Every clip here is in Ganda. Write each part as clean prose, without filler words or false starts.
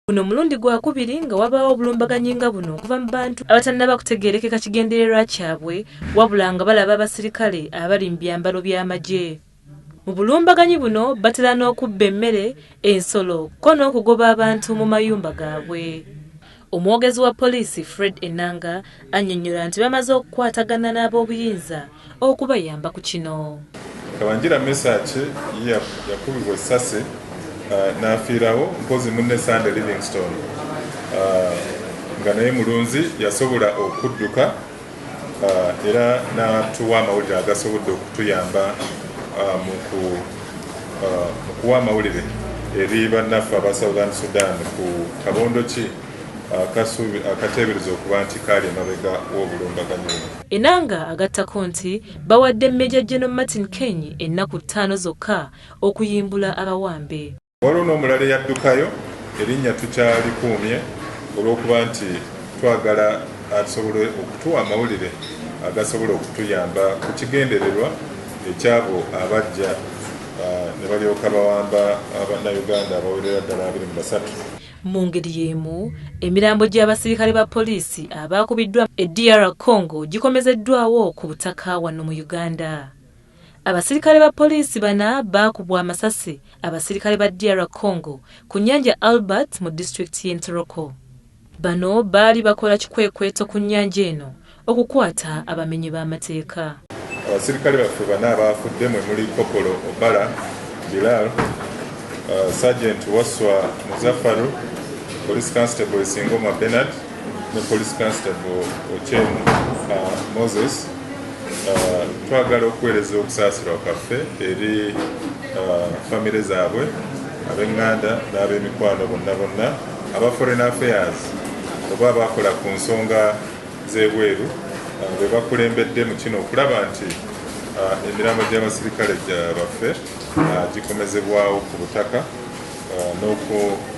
Buno mulundi gwakubiri nga wabaawo obulumbaganyi nga buno okuva mu bantu abatannaba kutegeerekeka kigendererwa kyabwe wabula nga balaba abasirikale abali mu byambalo by'amagye. Mu bulumbaganyi buno batera n'okubba emmere, ensolo ko n'okugoba abantu mu mayumba gaabwe. Omwogezi wa poliisi Fred Enanga annyonnyola nti bamaze okukwatagana n'ab'obuyinza okubayamba ku kino. Kabanjira Message yakubibwa essasi n'afiirawo mpozi munne Sunday Livingstone nga naye mulunzi yasobola okudduka era n'atuwa amawulire agasobodde okutuyamba mu kuwa amawulire eri bannaffe aba Southern Sudan ku kabondo ki akateebereza okuba nti kaali emabega w'obulumbaganyi. Enanga agattako nti bawadde Major General Martin Keny ennaku 5 zokka okuyimbula abawambe. Waliwo n'omulala eyaddukayo erinnya tukyalikuumye olw'okuba nti twagala asobole okutuwa amawulire agasobola okutuyamba ku kigendererwa ekyabo abajja ne balyoka bawamba Abannayuganda abawerera ddala 23. Mu ngeri y'emu, emirambo gy'abasirikale ba poliisi abaakubiddwa e DR Congo gikomezeddwawo ku butaka wano mu Uganda. Abasirikale ba poliisi bana baakubwa amasasi abasirikale ba DR Congo ku nnyanja Albert mu disitulikiti y'e Ntoroko. Bano baali bakola kikwekweto ku nnyanja eno okukwata abamenyi b'amateeka. Abasirikale baffe bana abaafudde mwe muli Kopolo Obala Bilal, Sergeant Waswa Muzaffaru, Police Constable Singoma Bernard ne Police Constable Ochemu Moses. Twagala okuweereza okusaasirwa kwaffe eri famire zaabwe, ab'enganda n'ab'emikwano bonna aba Foreign Affairs oba abakola ku nsonga z'ebweru be bakulembedde mu kino okulaba nti emirambo gy'abasirikale baffe gikomezebwawo ku butaka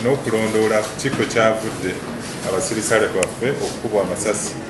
n'okulondoola kiko kyavudde abasirikale baffe okukubwa amasasi.